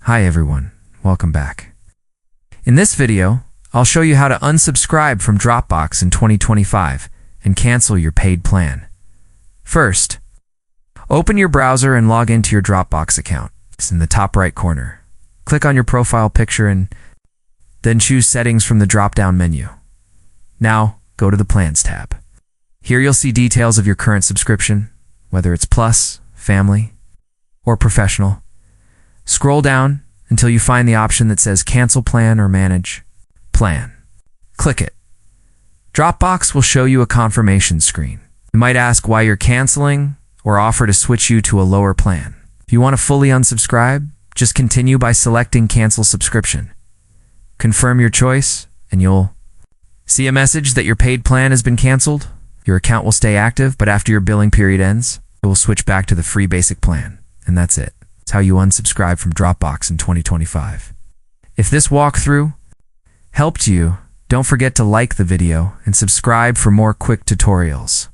Hi everyone, welcome back. In this video, I'll show you how to unsubscribe from Dropbox in 2025 and cancel your paid plan. First, open your browser and log into your Dropbox account. It's in the top right corner. Click on your profile picture and then choose Settings from the drop-down menu. Now, go to the Plans tab. Here you'll see details of your current subscription, whether it's Plus, Family, or Professional. Scroll down until you find the option that says Cancel Plan or Manage Plan. Click it. Dropbox will show you a confirmation screen. It might ask why you're canceling or offer to switch you to a lower plan. If you want to fully unsubscribe, just continue by selecting Cancel Subscription. Confirm your choice and you'll see a message that your paid plan has been canceled. Your account will stay active, but after your billing period ends, it will switch back to the free basic plan. And that's it. It's how you unsubscribe from Dropbox in 2025. If this walkthrough helped you, don't forget to like the video and subscribe for more quick tutorials.